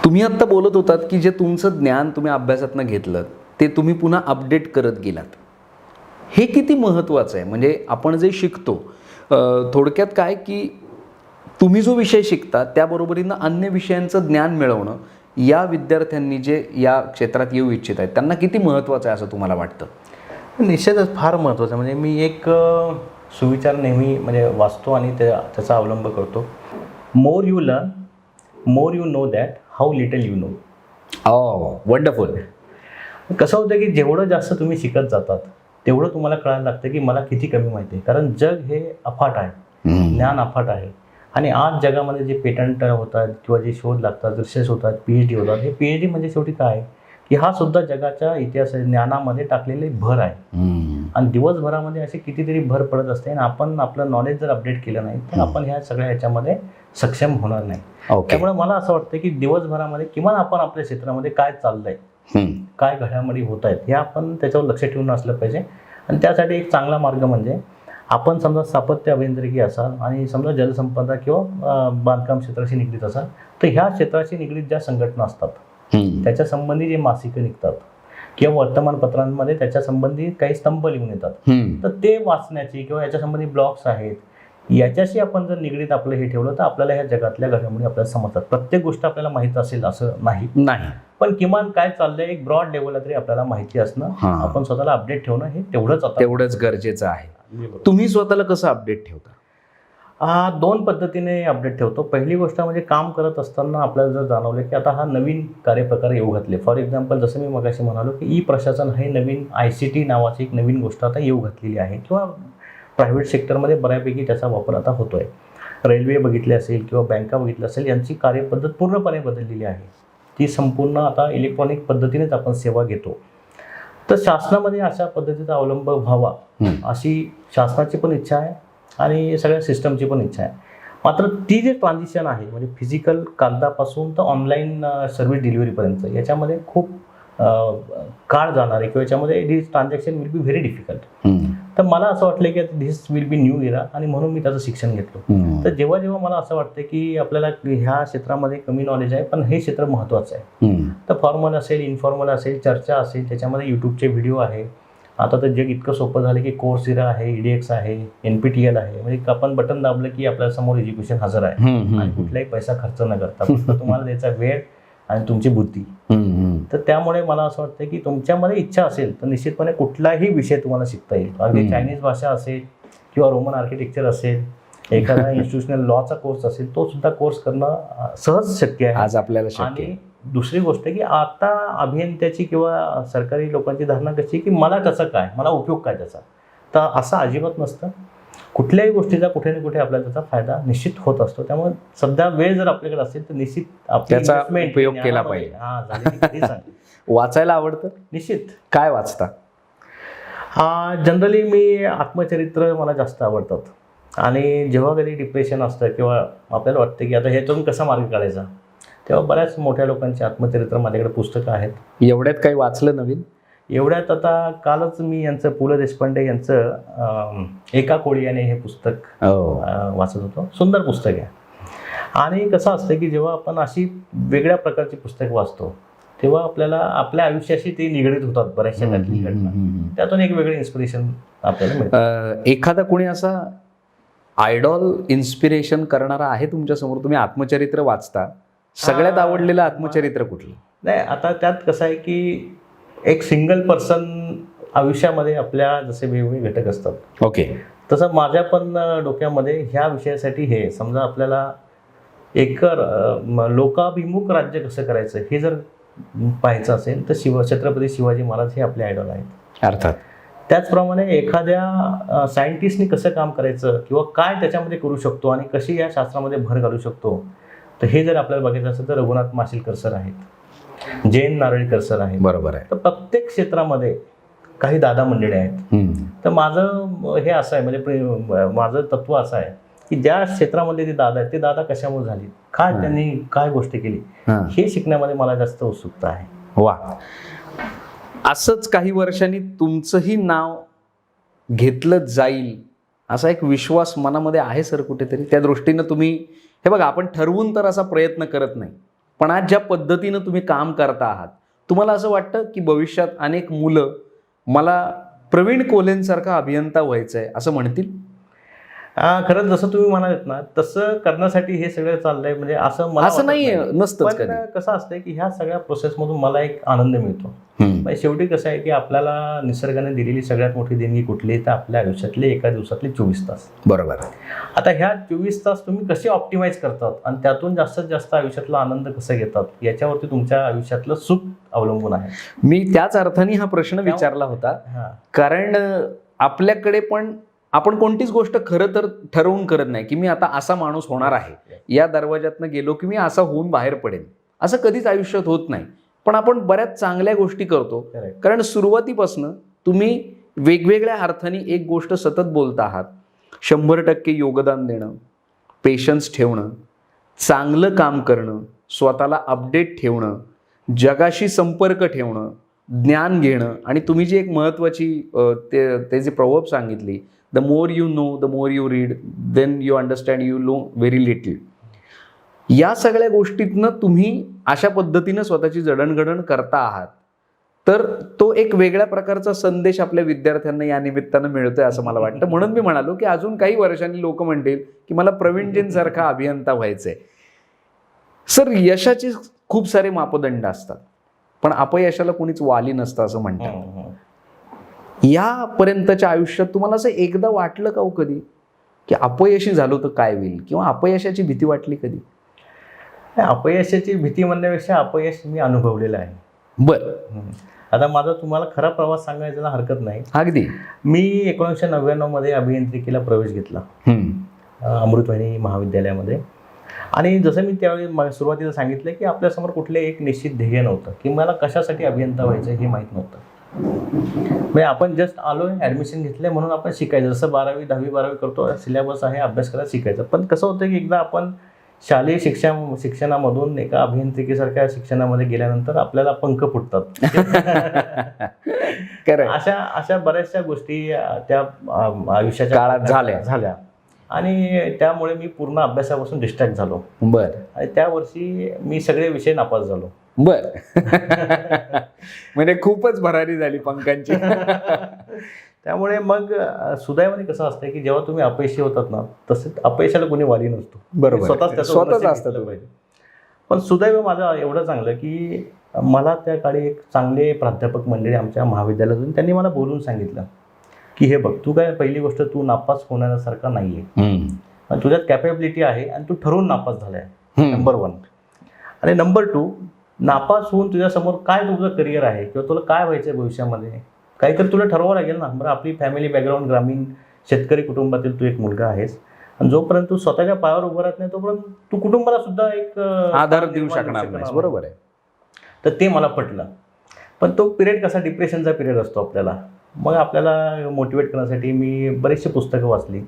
तुम्ही आत्ता बोलत होतात की जे तुमचं ज्ञान तुम्ही अभ्यासातनं घेतलं ते तुम्ही पुन्हा अपडेट करत गेलात. हे किती महत्त्वाचं आहे. म्हणजे आपण जे शिकतो थोडक्यात काय की तुम्ही जो विषय शिकता त्याबरोबरीनं अन्य विषयांचं ज्ञान मिळवणं या विद्यार्थ्यांनी जे या क्षेत्रात येऊ इच्छित आहेत त्यांना किती महत्त्वाचं आहे असं तुम्हाला वाटतं? निश्चितच फार महत्त्वाचं. म्हणजे मी एक सुविचार नेहमी म्हणजे वाचतो आणि त्याचा अवलंब करतो. More you learn, more you know that how little you know. Wonderful. कसं होतं की जेवढं जास्त तुम्ही शिकत जातात तेवढं तुम्हाला कळायला लागतं की मला किती कमी माहिती आहे. कारण जग हे अफाट आहे, ज्ञान अफाट आहे. आणि आज जगामध्ये जे पेटंट होतात किंवा जे शोध लागतात, रिसर्च होतात, PhD होतात, हे PhD म्हणजे शेवटी काय आहे की हा सुद्धा जगाच्या इतिहास ज्ञानामध्ये टाकलेले भर आहे. आणि दिवसभरामध्ये असे कितीतरी भर पडत असते आणि आपण आपलं नॉलेज जर अपडेट केलं नाही तर आपण ह्या सगळ्या ह्याच्यामध्ये सक्षम होणार नाही. त्यामुळे मला असं वाटतं की दिवसभरामध्ये किमान आपण आपल्या क्षेत्रामध्ये काय चाललंय, काय घडामोडी होत आहेत हे आपण त्याच्यावर लक्ष ठेवून असलं पाहिजे. आणि त्यासाठी एक चांगला मार्ग म्हणजे आपण समजा स्थापत्य अभियांत्रिकी असाल आणि समजा जलसंपदा किंवा बांधकाम क्षेत्राशी निगडीत असाल तर ह्या क्षेत्राशी निगडीत ज्या संघटना असतात त्याच्या संबंधी जे मासिकं निघतात किंवा वर्तमानपत्रांमध्ये त्याच्या संबंधी काही स्तंभ लिहून येतात तर ते वाचण्याची किंवा याच्या संबंधी ब्लॉग्स आहेत याच्याशी आपण जर निगडीत आपलं हे ठेवलं तर आपल्याला ह्या जगातल्या घडामोडी आपल्याला समजतात. प्रत्येक गोष्ट आपल्याला माहीत असेल असं नाही, पण किमान काय चाललंय एक ब्रॉड लेवलला तरी आपल्याला माहिती असणं, आपण स्वतःला अपडेट ठेवणं हे तेवढंच गरजेचं आहे. तुम्ही स्वतःला कसं अपडेट ठेवता? दोन पद्धतीने अपडेट ठेवतो. पहिली गोष्ट म्हणजे काम करत असताना आपल्याला जर जाणवलं की आता हा नवीन कार्यप्रकार येऊ घातले. फॉर एक्झाम्पल जसं मी मगाशी म्हणालो की ई प्रशासन हे नवीन ICT नावाची एक नवीन गोष्ट आता येऊ घातलेली आहे किंवा प्रायव्हेट सेक्टरमध्ये बऱ्यापैकी त्याचा वापर आता होतोय. रेल्वे बघितले असेल किंवा बँका बघितल्या असेल यांची कार्यपद्धत पूर्णपणे बदललेली आहे. ती संपूर्ण आता इलेक्ट्रॉनिक पद्धतीनेच आपण सेवा घेतो. तर शासनामध्ये अशा पद्धतीचा अवलंब व्हावा अशी शासनाची पण इच्छा आहे आणि सगळ्या सिस्टमची पण इच्छा आहे. मात्र ती जे ट्रान्झिशन आहे म्हणजे फिजिकल कागदापासून तर ऑनलाईन सर्व्हिस डिलिव्हरीपर्यंत याच्यामध्ये खूप काळ जाणार आहे किंवा याच्यामध्ये this transaction will be very difficult. तर मला असं वाटलं की this will be new era आणि म्हणून मी त्याचं शिक्षण घेतलं. तर जेव्हा जेव्हा मला असं वाटतं की आपल्याला ह्या क्षेत्रामध्ये कमी नॉलेज आहे पण हे क्षेत्र महत्त्वाचं आहे तर फॉर्मल असेल, इन्फॉर्मल असेल, चर्चा असेल, त्याच्यामध्ये यूट्यूबचे व्हिडिओ आहे. आता तर जग इतकं सोपं झालं की कोर्सेरा आहे, EDX आहे, NPTEL आहे. म्हणजे आपण बटन दाबलं की आपल्या समोर एज्युकेशन हजर आहे आणि कुठलाही पैसा खर्च न करता फक्त तुम्हाला द्यायचा वेळ आणि तुमची बुद्धी. तर त्यामुळे मला असं वाटतं की तुमच्यामध्ये इच्छा असेल तर निश्चितपणे कुठलाही विषय तुम्हाला शिकता येईल. अगदी चायनीज भाषा असेल किंवा रोमन आर्किटेक्चर असेल, एखादा इन्स्टिट्यूशनल लॉचा कोर्स असेल, तो सुद्धा कोर्स करणं सहज शक्य आहे आज आपल्याला. आणि दुसरी गोष्ट की आता अभियंत्याची किंवा सरकारी लोकांची धारणा कशी की मला त्याचा काय, मला उपयोग काय त्याचा, तर असं अजिबात नसतं. कुठल्याही गोष्टीचा कुठे ना कुठे आपल्याला त्याचा फायदा निश्चित होत असतो. त्यामुळे सध्या वेळ जर आपल्याकडे असेल तर निश्चित त्याचा उपयोग केला पाहिजे. वाचायला आवडतं? निश्चित. काय वाचता? जनरली मी आत्मचरित्र मला जास्त आवडतात आणि जेव्हा कधी डिप्रेशन असतं किंवा आपल्याला वाटतं की आता ह्यातून कसा मार्ग काढायचा तेव्हा बऱ्याच मोठ्या लोकांची आत्मचरित्र माझ्याकडे पुस्तकं आहेत. एवढ्यात काही वाचलं नवीन? एवढ्यात आता कालच मी यांचं पु ल देशपांडे यांचं एका कोळीयाने हे पुस्तक वाचत होतो. सुंदर पुस्तक आहे. आणि कसं असतं की जेव्हा आपण अशी वेगळ्या प्रकारची पुस्तक वाचतो तेव्हा आपल्याला आपल्या आयुष्याशी ते निगडीत होतात बऱ्याचशा घटना. त्यातून एक वेगळी इन्स्पिरेशन आपल्याला मिळतं. एखादा कोणी असा आयडॉल इन्स्पिरेशन करणारा आहे तुमच्यासमोर? तुम्ही आत्मचरित्र वाचता, सगळ्यात आवडलेलं आत्मचरित्र कुठलं? नाही, आता त्यात कसं आहे की एक सिंगल पर्सन आयुष्यामध्ये आपल्या जसे वेगवेगळे घटक असतात. ओके. तसं माझ्या पण डोक्यामध्ये ह्या विषयासाठी हे समजा आपल्याला एक लोकाभिमुख राज्य कसं करायचं हे जर पाहायचं असेल तर छत्रपती शिवाजी महाराज हे आपले आयडॉल आहेत. अर्थात. त्याचप्रमाणे एखाद्या सायंटिस्टनी कसं काम करायचं किंवा काय त्याच्यामध्ये करू शकतो आणि कशी या शास्त्रामध्ये भर घालू शकतो तर हे जर आपल्याला बघायचं असेल तर रघुनाथ माशेलकर सर आहेत, जयंत नारळीकर सर आहेत. बरोबर आहे. तर प्रत्येक क्षेत्रामध्ये काही दादा मंडळी आहेत. तर माझं हे असं आहे म्हणजे माझं तत्व असं आहे की ज्या क्षेत्रामध्ये ते दादा आहेत ते दादा कशामुळे झाले, काय त्यांनी काय गोष्ट केली हे शिकण्यामध्ये मला जास्त उत्सुकता आहे. वा. असंच काही वर्षांनी तुमचंही नाव घेतलं जाईल असा एक विश्वास मनामध्ये आहे सर कुठेतरी? त्या दृष्टीनं तुम्ही हे बघा, आपण ठरवून तर असा प्रयत्न करत नाही, पण आज ज्या पद्धतीनं तुम्ही काम करता आहात, तुम्हाला असं वाटतं की भविष्यात अनेक मुलं मला प्रवीण कोल्हेंसारखा अभियंता व्हायचं आहे असं म्हणतील? खरंच जसं तुम्ही म्हणालात ना, तसं करण्यासाठी हे सगळं चाललंय, म्हणजे असं मला असं वाटत नाही नाही. नसतंच पण कधी. कसं असतंय की ह्या सगळ्या प्रोसेसमधून मला एक आनंद मिळतो. म्हणजे शेवटी कसं आहे की आपल्याला निसर्गाने दिलेली सगळ्यात मोठी देणगी कुठली, तर आपल्या आयुष्यातले एका दिवसातले 24 तास. बरोबर. आता ह्या 24 तास तुम्ही कसे ऑप्टिमाइज करतात आणि त्यातून जास्तीत जास्त आयुष्यातला आनंद कसा घेतात याच्यावरती तुमच्या आयुष्यातलं सुख अवलंबून आहे. मी त्याच अर्थाने हा प्रश्न विचारला होता, हा. कारण आपल्याकडे पण आपण कोणतीच गोष्ट खरं तर ठरवून करत नाही की मी आता असा माणूस होणार आहे, या दरवाज्यातनं गेलो की मी असा होऊन बाहेर पडेन, असं कधीच आयुष्यात होत नाही. पण आपण बऱ्याच चांगल्या गोष्टी करतो, Correct. कारण सुरुवातीपासून तुम्ही वेगवेगळ्या अर्थाने एक गोष्ट सतत बोलता आहात. 100% योगदान देणं, पेशन्स ठेवणं, चांगलं काम करणं, स्वतःला अपडेट ठेवणं, जगाशी संपर्क ठेवणं, ज्ञान घेणं, आणि तुम्ही जी एक महत्त्वाची ते जे प्रवर्ब सांगितली, the more you know the more you read then you understand you know very little. या सगळ्या गोष्टीतनं तुम्ही अशा पद्धतीनं स्वतःची जडणघडण करता आहात, तर तो एक वेगळ्या प्रकारचा संदेश आपल्या विद्यार्थ्यांना या निमित्तानं मिळतोय असं मला वाटतं. म्हणून मी म्हणालो की अजून काही वर्षांनी लोक म्हणतील की मला प्रवीणजींसारखा अभियंता व्हायचंय. सर, यशाचे खूप सारे मापदंड असतात, पण अपयशाला कोणीच वाली नसतं असं म्हणतात. यापर्यंतच्या आयुष्यात तुम्हाला असं एकदा वाटलं का हो कधी की अपयशी झालो तर काय होईल, किंवा अपयशाची भीती वाटली कधी? अपयशाची भीती म्हणण्यापेक्षा अपयश मी अनुभवलेलं आहे. बरं. आता माझा तुम्हाला खरा प्रवास सांगायचा हरकत नाही. अगदी. मी 1999 मध्ये अभियांत्रिकीला प्रवेश घेतला अमृतवाहिनी महाविद्यालयामध्ये. आणि जसं मी त्यावेळी सुरुवातीला सांगितलं की आपल्यासमोर कुठले एक निश्चित ध्येय नव्हतं की मला कशासाठी अभियंता व्हायचं हे माहीत नव्हतं. म्हणजे आपण जस्ट आलोय, ॲडमिशन घेतलंय म्हणून आपण शिकायचं, जसं 12वी 10वी 12वी करतो, सिलेबस आहे, अभ्यास करायला शिकायचं. पण कसं होतं की एकदा आपण शालेय शिक्षणामधून एका अभियांत्रिकीसारख्या शिक्षणामध्ये गेल्यानंतर आपल्याला पंख फुटतात. अशा बऱ्याचशा गोष्टी त्या आयुष्याच्या काळात झाल्या. आणि त्यामुळे मी पूर्ण अभ्यासापासून डिस्ट्रॅक्ट झालो. बरं. आणि त्या वर्षी मी सगळे विषय नापास झालो. बर. म्हणजे खूपच भरारी झाली पंखांची. त्यामुळे मग सुदैवाने कसं असतं की जेव्हा तुम्ही अपयशी होतात ना, तसं अपयशाला कोणी वाली नसतो. बरोबर. स्वतःच असतं पाहिजे. पण सुदैव माझं एवढं चांगलं की मला त्या काळी एक चांगले प्राध्यापक मंडळी आमच्या महाविद्यालयातून त्यांनी मला बोलून सांगितलं की हे बघ, तू काय, पहिली गोष्ट तू नापास होण्यासारखा नाहीये, तुझ्यात कॅपेबिलिटी आहे आणि तू ठरवून नापास झालाय, नंबर 1. आणि नंबर 2, नापास होऊन तुझ्यासमोर काय तुझं करिअर आहे किंवा तुला काय व्हायचं आहे भविष्यामध्ये, काहीतरी तुला ठरवावं लागेल ना. बरं, आपली फॅमिली बॅकग्राऊंड ग्रामीण शेतकरी कुटुंबातील तू एक मुलगा आहेस, आणि जोपर्यंत तू स्वतःच्या पायावर उभं राहत नाही तोपर्यंत तू कुटुंबाला सुद्धा एक आधार देऊ शकणार नाही. बरोबर आहे. तर ते मला पटलं. पण तो पिरियड कसा डिप्रेशनचा पिरियड असतो आपल्याला. मग आपल्याला मोटिवेट करण्यासाठी मी बरेचसे पुस्तकं वाचली.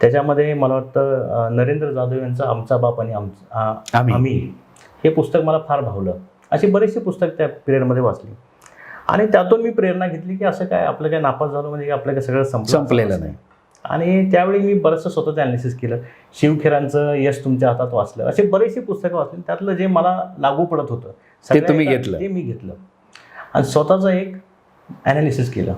त्याच्यामध्ये मला वाटतं नरेंद्र जाधव यांचं आमचा बाप आणि आम्ही हे पुस्तक मला फार भावलं. अशी बरेचशी पुस्तक त्या पिरियडमध्ये वाचली आणि त्यातून मी प्रेरणा घेतली की असं काय, आपलं काय नापास झालं म्हणजे आपलं काय सगळं संपलेलं नाही. आणि त्यावेळी मी बरंचसं स्वतःचं ॲनालिसिस केलं. शिवखेरांचं यश तुमच्या हातात वाचलं. अशी बरीचशी पुस्तकं वाचली. त्यातलं जे मला लागू पडत होतं ते तुम्ही घेतलं. ते मी घेतलं आणि स्वतःचं एक ॲनालिसिस केलं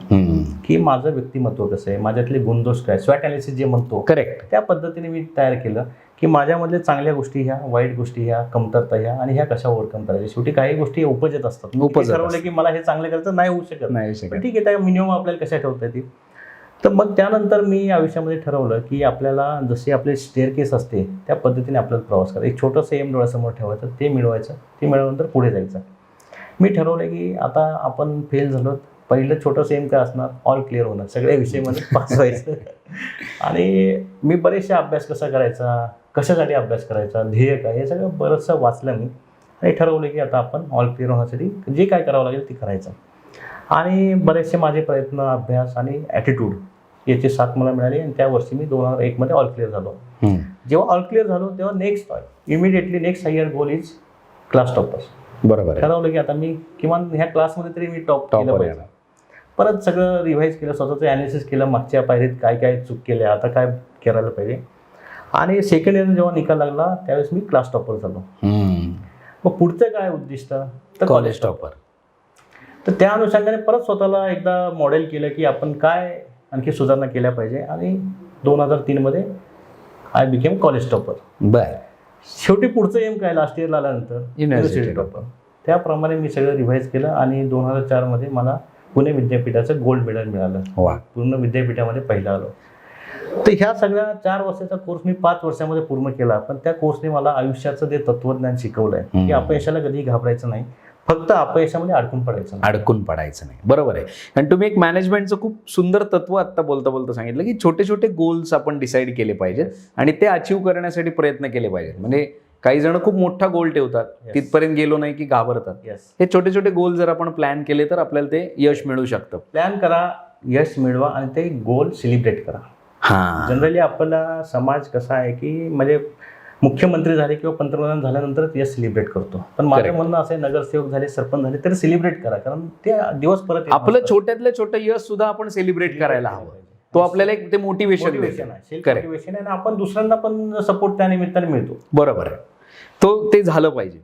की माझं व्यक्तिमत्व कसं आहे, माझ्यातले गुणदोष काय, स्वॅट ॲनालिसिस जे म्हणतो, करेक्ट, त्या पद्धतीने मी तयार केलं की माझ्यामधले चांगल्या गोष्टी ह्या, वाईट गोष्टी ह्या, कमतरता ह्या, आणि ह्या कशा ओव्हरकम करायच्या. शेवटी काही गोष्टी उपजत असतात. ठरवलं की मला हे चांगलं करायचं नाही, होऊ शकत नाही, ठीक आहे, त्या मिनिमम आपल्याला कशा ठेवता येतील. तर मग त्यानंतर मी आयुष्यामध्ये ठरवलं की आपल्याला जशी आपली स्टेअरकेस असते त्या पद्धतीने आपल्याला प्रवास करायचा. एक छोटंसं एम डोळ्यासमोर ठेवायचं, ते मिळवायचं, ते मिळवल्यानंतर पुढे जायचं. मी ठरवलं की आता आपण फेल झालो, पहिलं छोटंसं एम काय असणार, ऑल क्लिअर होणं, सगळ्या विषयामध्ये पास व्हायचं. आणि मी बरेचशा अभ्यास कसा करायचा, कशासाठी अभ्यास करायचा, ध्येय काय, हे सगळं बरंचसं वाचलं मी आणि ठरवलं की आता आपण ऑल क्लिअर होण्यासाठी जे काय करावं लागेल ते करायचं. आणि बरेचसे माझे प्रयत्न, अभ्यास आणि ॲटिट्यूड याची साथ मला मिळाली आणि त्या वर्षी मी 2001 मध्ये ऑल क्लिअर झालो. जेव्हा ऑल क्लिअर झालो तेव्हा next higher goal is class toppers. बरोबर. ठरवलं की आता मी किमान ह्या क्लासमध्ये तरी मी टॉप केलं पाहिजे. परत सगळं रिव्हाइज केलं, स्वतःचं ॲनालिसिस केलं, मागच्या पायरीत काय काय चूक केल्या, आता काय करायला पाहिजे. आणि सेकंड इयर जेव्हा निकाल लागला त्यावेळेस मी क्लास टॉपर झालो. मग पुढचं काय उद्दिष्ट, तर कॉलेज टॉपर. तर त्या अनुषंगाने परत स्वतःला एकदा मॉडेल केलं की आपण काय आणखी सुधारणा केल्या पाहिजे, आणि 2003 मध्ये आय बिकेम कॉलेज टॉपर. बर. शेवटी पुढचं एम काय, लास्ट इयरला आल्यानंतर युनिव्हर्सिटी टॉपर. त्याप्रमाणे मी सगळं रिव्हाइज केलं आणि 2004 मध्ये मला पुणे विद्यापीठाचं गोल्ड मेडल मिळालं. वा. पूर्ण विद्यापीठामध्ये पहिला आलो. तर ह्या सगळ्या 4 वर्षाचा कोर्स मी 5 वर्षामध्ये पूर्ण केला. पण त्या कोर्सने मला आयुष्याचं ते तत्वज्ञान शिकवलंय की अपयशाला कधीही घाबरायचं नाही, फक्त अपयशामध्ये अडकून पडायचं नाही. अडकून पडायचं नाही. बरोबर आहे. आणि तुम्ही एक मॅनेजमेंटचं खूप सुंदर तत्व आत्ता बोलता बोलता सांगितलं की छोटे छोटे गोल्स आपण डिसाईड केले पाहिजेत आणि ते अचीव्ह करण्यासाठी प्रयत्न केले पाहिजेत. म्हणजे काही जण खूप मोठा गोल ठेवतात, तिथपर्यंत गेलो नाही की घाबरतात. हे छोटे छोटे गोल जर आपण प्लॅन केले तर आपल्याला ते यश मिळू शकतं. प्लॅन करा, यश मिळवा आणि ते गोल सेलिब्रेट करा. हां. जनरली आपला समाज कसा आहे की म्हणजे मुख्यमंत्री झाले किंवा पंतप्रधान झाल्यानंतर यश सेलिब्रेट करतो. पण माझं म्हणणं असं आहे, नगरसेवक झाले, सरपंच झाले तरी सेलिब्रेट करा, कारण ते दिवस परत येत आपलं नसतात. छोट्यातलं छोटं यश सुद्धा आपण सेलिब्रेट करायला हवं. तो आपल्याला एक ते मोटिवेशन आहे, मोटिवेशन आहे, आणि आपण दुसऱ्यांना पण सपोर्ट त्या निमित्ताने मिळतो. बरोबर आहे. ते झालं पाहिजे.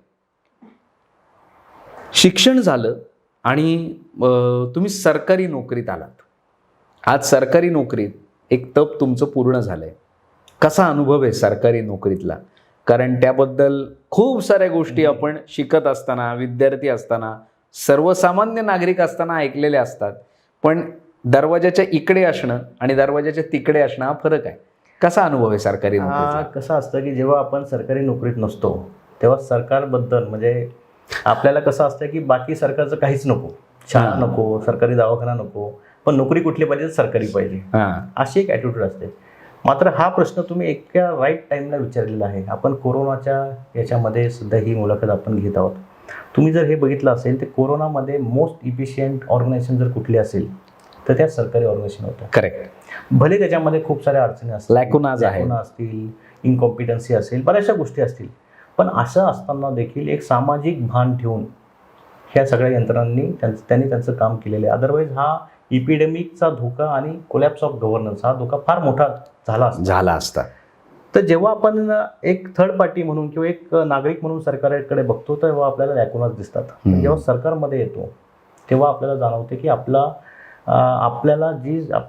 शिक्षण झालं आणि तुम्ही सरकारी नोकरीत आलात. आज सरकारी नोकरीत एक तप तुमचं पूर्ण झालंय. कसा अनुभव आहे सरकारी नोकरीतला? कारण त्याबद्दल खूप साऱ्या गोष्टी आपण शिकत असताना, विद्यार्थी असताना, सर्वसामान्य नागरिक असताना ऐकलेल्या असतात. पण दरवाजाच्या इकडे असणं आणि दरवाजाच्या तिकडे असणं हा फरक आहे. कसा अनुभव आहे सरकारी नोकरीचा? कसं असतं की जेव्हा आपण सरकारी नोकरीत नसतो तेव्हा सरकारबद्दल म्हणजे आपल्याला कसं असतं की बाकी सरकारचं काहीच नको, शाळा नको, सरकारी दवाखाना नको, पण नोकरी कुठली पाहिजे, सरकारी पाहिजे, अशी एक ॲटिट्यूड असते. मात्र हा प्रश्न तुम्ही एका राईट टाईमला विचारलेला आहे. आपण कोरोनाच्या याच्यामध्ये सुद्धा ही मुलाखत आपण घेत आहोत. तुम्ही जर हे बघितलं असेल तर कोरोनामध्ये मोस्ट इफिशियंट ऑर्गनायझेशन जर कुठली असेल तर त्या सरकारी ऑर्गनायझेशन होतं. करेक्ट. भले त्याच्यामध्ये खूप साऱ्या अडचणी असतील, लॅकुनाज असतील, इनकॉम्पिटन्सी असेल, बऱ्याचशा गोष्टी असतील, पण असं असताना देखील एक सामाजिक भान ठेवून ह्या सगळ्या यंत्रणांनी त्यांनी त्यांचं काम केलेलं आहे. अदरवाईज हा इपिडेमिकचा धोका आणि कोलॅप्स ऑफ गव्हर्नन्स हा धोका फार मोठा झाला असता. तर जेव्हा आपण एक थर्ड पार्टी म्हणून किंवा एक नागरिक म्हणून सरकारकडे बघतो तेव्हा आपल्याला लॅकुनाज दिसतात. जेव्हा सरकारमध्ये येतो तेव्हा आपल्याला जाणवते की आपल्याला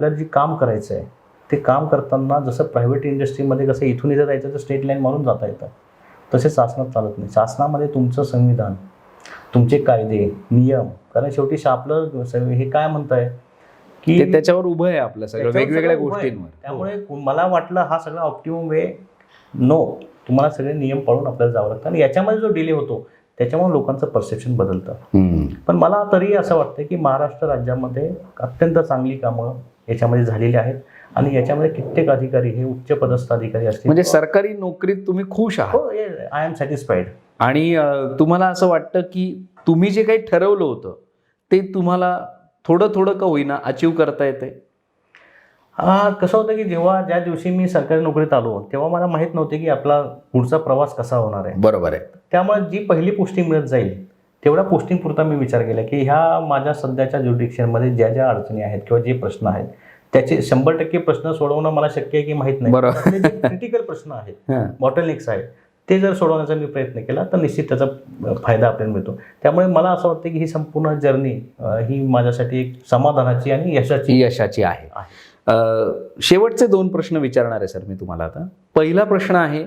जी काम करायचं आहे ते काम करताना जसं प्रायव्हेट इंडस्ट्रीमध्ये कसं इथून इथं जायचं तर स्टेट लाईन मारून जाता येतं, तसे शासनात चालत नाही. शासनामध्ये तुमचं संविधान, तुमचे कायदे, नियम, कारण शेवटी आपलं हे काय म्हणताय की त्याच्यावर उभं आहे आपलं सगळं वेगवेगळ्या गोष्टींवर. त्यामुळे मला वाटलं हा सगळा ऑप्टिमम वे नो, तुम्हाला सगळे नियम पाळून आपल्याला जावं लागतं. आणि याच्यामध्ये जो डिले होतो त्याच्यामुळे लोकांचं परसेप्शन बदलतं. पण मला तरी असं वाटतं की महाराष्ट्र राज्यामध्ये अत्यंत चांगली कामं याच्यामध्ये झालेली आहेत आणि याच्यामध्ये कित्येक अधिकारी हे उच्च पदस्थ अधिकारी असतील. म्हणजे सरकारी नोकरीत तुम्ही खुश आहात? हो, आय एम सॅटिस्फाईड. आणि तुम्हाला असं वाटतं की तुम्ही जे काही ठरवलं होतं ते तुम्हाला थोडं थोडं का होईना अचीव करता येते? कसं होतं की ज्या दिवशी मी सरकारी नोकरीत आलो तेव्हा मला माहीत नव्हते की आपला पुढचा प्रवास कसा होणार आहे. बरोबर आहे. त्यामुळे जी पहिली पोस्टिंग मिळत जाईल तेवढ्या पोस्टिंग पुरता मी विचार केला की ह्या माझ्या सध्याच्या ज्युरिडिक्शनमध्ये ज्या ज्या अडचणी आहेत किंवा जे प्रश्न आहेत त्याचे 100% प्रश्न सोडवणं मला शक्य आहे की माहीत नाही. क्रिटिकल प्रश्न आहेत, बॉटलनेक्स आहेत, ते जर सोडवण्याचा मी प्रयत्न केला तर निश्चित त्याचा फायदा आपल्याला मिळतो. त्यामुळे मला असं वाटतं की ही संपूर्ण जर्नी ही माझ्यासाठी एक समाधानाची आणि यशाची आहे. शेवटचे 2 प्रश्न विचारणार आहे सर मी तुम्हाला आता. पहिला प्रश्न आहे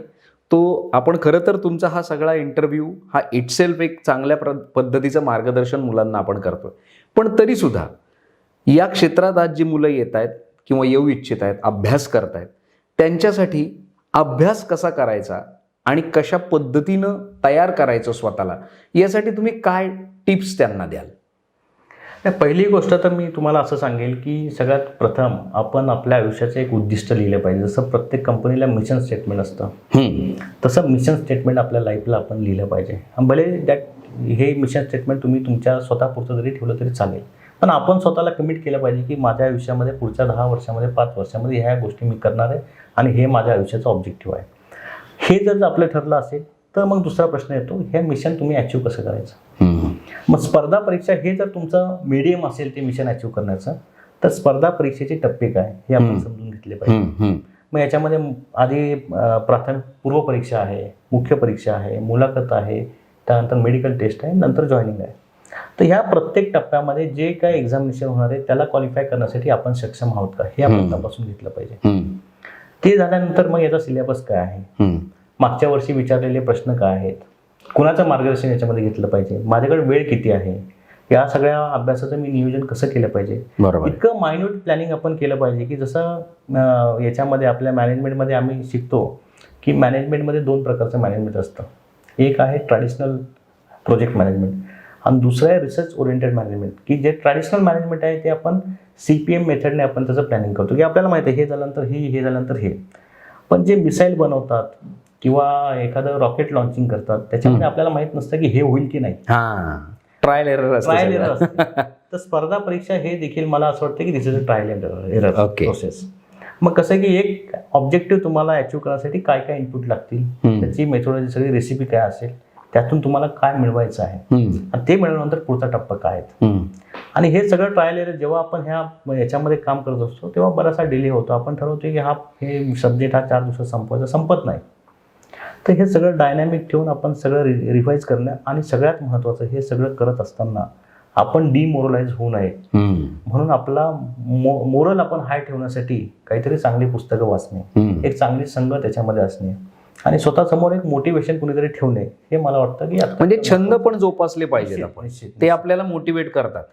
तो, आपण खरं तर तुमचा हा सगळा इंटरव्ह्यू हा इटसेल्फ एक चांगल्या पद्धतीचं मार्गदर्शन मुलांना आपण करतोय, पण तरीसुद्धा या क्षेत्रात आज जी मुलं येत आहेत किंवा येऊ इच्छित आहेत, अभ्यास करतायत, त्यांच्यासाठी अभ्यास कसा करायचा आणि कशा पद्धतीनं तयार करायचं स्वतःला, यासाठी तुम्ही काय टिप्स त्यांना द्याल? पहिली गोष्ट तर मी तुम्हाला असं सांगेल की सगळ्यात प्रथम आपण आपल्या आयुष्याचं एक उद्दिष्ट लिहिलं पाहिजे. जसं प्रत्येक कंपनीला मिशन स्टेटमेंट असतं तसं मिशन स्टेटमेंट आपल्या लाईफला आपण लिहिलं पाहिजे. भले हे मिशन स्टेटमेंट तुम्ही तुमच्या स्वतःपुरतं जरी ठेवलं तरी चालेल, पण आपण स्वतःला कमिट केलं पाहिजे की माझ्या आयुष्यामध्ये पुढच्या 10 वर्षामध्ये 5 वर्षामध्ये ह्या गोष्टी मी करणार आहे आणि हे माझ्या आयुष्याचं ऑब्जेक्टिव्ह आहे. हे जर आपलं ठरलं असेल तर मग दुसरा प्रश्न येतो, हे मिशन तुम्ही अचीव्ह कसं करायचं. मग स्पर्धा परीक्षा हे जर तुमचं मीडियम असेल ते मिशन अचीव्ह करण्याचं, तर स्पर्धा परीक्षेचे टप्पे काय हे आपण समजून घेतले पाहिजे. मग याच्यामध्ये आधी प्राथमिक पूर्व परीक्षा आहे, मुख्य परीक्षा आहे, मुलाखत आहे, त्यानंतर मेडिकल टेस्ट आहे, नंतर जॉईनिंग आहे. तर ह्या प्रत्येक टप्प्यामध्ये जे काही एक्झामिनेशन होणार आहे त्याला क्वालिफाय करण्यासाठी आपण सक्षम आहोत का हे आपण तपासून घेतलं पाहिजे. ते झाल्यानंतर मग याचा सिलेबस काय आहे, मागच्या वर्षी विचारलेले प्रश्न काय आहेत, कुणाचं मार्गदर्शन याच्यामध्ये घेतलं पाहिजे, माझ्याकडे वेळ किती आहे, या सगळ्या अभ्यासाचं मी नियोजन कसं केलं पाहिजे. बरोबर. इतकं मायन्यूट प्लॅनिंग आपण केलं पाहिजे की जसं याच्यामध्ये आपल्या मॅनेजमेंटमध्ये आम्ही शिकतो की मॅनेजमेंटमध्ये 2 प्रकारचं मॅनेजमेंट असतं. एक आहे ट्रॅडिशनल प्रोजेक्ट मॅनेजमेंट आणि दुसरं आहे रिसर्च ओरिएंटेड मॅनेजमेंट, की जे ट्रॅडिशनल मॅनेजमेंट आहे ते आपण CPM मेथडने आपण त्याचं प्लॅनिंग करतो की आपल्याला माहिती आहे हे झाल्यानंतर हे झाल्यानंतर हे. पण जे मिसाईल बनवतात किंवा एखादं रॉकेट लॉन्चिंग करतात त्याच्यामध्ये आपल्याला माहीत नसतं की हे होईल की नाही. ट्रायल एरर असते. तर स्पर्धा परीक्षा हे देखील मला असं वाटतं की this is a trial error process. मग कसं आहे की एक ऑब्जेक्टिव्ह तुम्हाला अचीव्ह करण्यासाठी काय काय इनपुट लागतील, त्याची मेथोडॉलॉजी सगळी रेसिपी काय असेल, त्यातून तुम्हाला काय मिळवायचं आहे आणि ते मिळवल्यानंतर पुढचा टप्पा काय आहे. आणि हे सगळं ट्रायल एरर जेव्हा आपण याच्यामध्ये काम करत असतो तेव्हा बराचसा डिले होतो. आपण ठरवतो की हे सब्जेक्ट 4 दिवसात संपवायचा, संपत नाही. तर हे सगळं डायनॅमिक ठेवून आपण सगळं रिवाईज करणं आणि सगळ्यात महत्त्वाचं हे सगळं करत असताना आपण डिमोरलाइज होऊ नये म्हणून आपला मोरल आपण हाय ठेवण्यासाठी काहीतरी चांगली पुस्तकं वाचणे, एक चांगली संघ त्याच्यामध्ये असणे आणि स्वतःसमोर एक मोटिवेशन कुणीतरी ठेवणे हे मला वाटतं की म्हणजे छंद पण जोपासले पाहिजेत आपण. ते आपल्याला मोटिवेट करतात.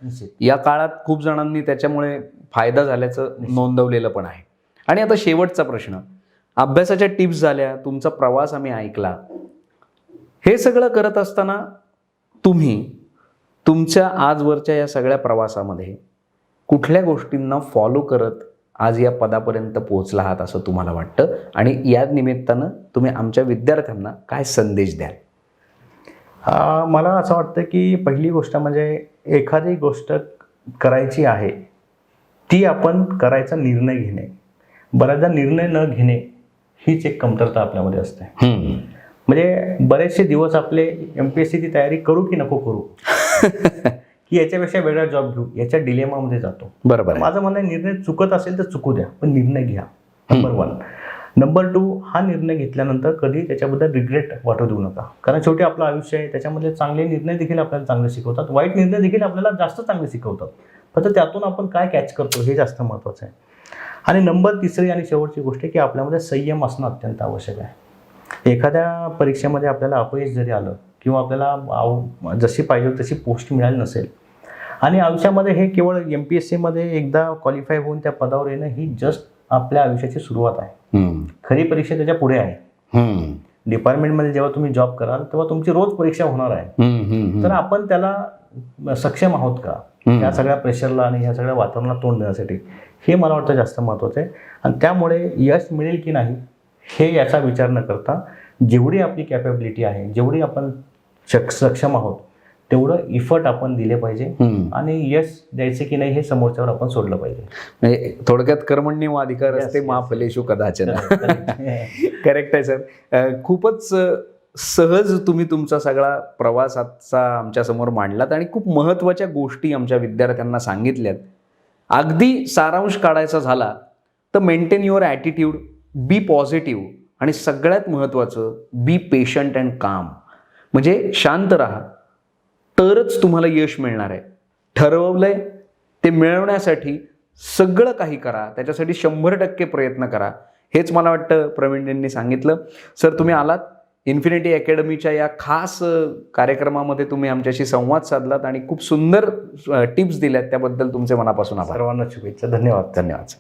या काळात खूप जणांनी त्याच्यामुळे फायदा झाल्याचं नोंदवलेलं पण आहे. आणि आता शेवटचा प्रश्न, अभ्यासाच्या टिप्स झाल्या, तुमचा प्रवास आम्ही ऐकला, हे सगळं करत असताना तुम्ही तुमच्या आजवरच्या या सगळ्या प्रवासामध्ये कुठल्या गोष्टींना फॉलो करत आज या पदापर्यंत पोहोचला आहात असं तुम्हाला वाटतं आणि या निमित्तानं तुम्ही आमच्या विद्यार्थ्यांना काय संदेश द्याल? मला असं वाटतं की पहिली गोष्ट म्हणजे एखादी गोष्ट करायची आहे ती आपण करायचा निर्णय घेणे. बऱ्याचदा निर्णय न घेणे हीच एक कमतरता आपल्यामध्ये असते. म्हणजे बरेचसे दिवस आपले MPSCची तयारी करू की नको करू की याच्यापेक्षा वेगळा जॉब घेऊ याच्या डिलेमामध्ये जातो. बरोबर. माझं म्हणणं निर्णय चुकत असेल तर चुकू द्या, पण निर्णय घ्या. नंबर 1. नंबर 2, हा निर्णय घेतल्यानंतर कधी त्याच्याबद्दल रिग्रेट वाटू देऊ नका. कारण शेवटी आपलं आयुष्य आहे, त्याच्यामध्ये चांगले निर्णय देखील आपल्याला चांगले शिकवतात, वाईट निर्णय देखील आपल्याला जास्त चांगले शिकवतात. फक्त त्यातून आपण काय कॅच करतो हे जास्त महत्त्वाचं आहे. आणि नंबर 3 आणि शेवटची गोष्ट की आपल्यामध्ये संयम असणं अत्यंत आवश्यक आहे. एखाद्या परीक्षेमध्ये आपल्याला अपयश जरी आलं किंवा आपल्याला जशी पाहिजे तशी पोस्ट मिळाली नसेल आणि आयुष्यामध्ये हे केवळ MPSCमध्ये एकदा क्वालिफाय होऊन त्या पदावर येणं ही जस्ट आपल्या आयुष्याची सुरुवात आहे. खरी परीक्षा त्याच्या पुढे आहे. डिपार्टमेंटमध्ये जेव्हा तुम्ही जॉब कराल तेव्हा तुमची रोज परीक्षा होणार आहे. तर आपण त्याला सक्षम आहोत का या सगळ्या प्रेशरला आणि या सगळ्या वातावरणाला तोंड देण्यासाठी, हे मला वाटतं जास्त महत्त्वाचं आहे. आणि त्यामुळे यश मिळेल की नाही हे याचा विचार न करता जेवढी आपली कॅपेबिलिटी आहे, जेवढी आपण सक्षम आहोत तेवढं इफर्ट आपण दिले पाहिजे आणि यश द्यायचे की नाही हे समोरच्यावर आपण सोडलं पाहिजे. म्हणजे थोडक्यात कर्मण्येव अधिकार असते मा फलेषु कदाचन. करेक्ट आहे सर. खूपच सहज तुम्ही तुमचा सगळा प्रवासाचा आमच्यासमोर मांडलात आणि खूप महत्त्वाच्या गोष्टी आमच्या विद्यार्थ्यांना सांगितल्यात. अगदी सारांश काढायचा झाला तर maintain your attitude, be positive आणि सगळ्यात महत्त्वाचं बी पेशंट अँड काम. म्हणजे शांत राहा तरच तुम्हाला यश मिळणार आहे. ठरवलंय ते मिळवण्यासाठी सगळं काही करा, त्याच्यासाठी 100% प्रयत्न करा. हेच मला वाटतं प्रवीणजींनी सांगितलं. सर तुम्ही आलात, इन्फिनिटी अकॅडमीच्या या खास कार्यक्रमामध्ये तुम्ही आमच्याशी संवाद साधलात आणि खूप सुंदर टिप्स दिल्यात, त्याबद्दल तुमचे मनापासून आभार. सर्वांना शुभेच्छा. धन्यवाद. धन्यवाद.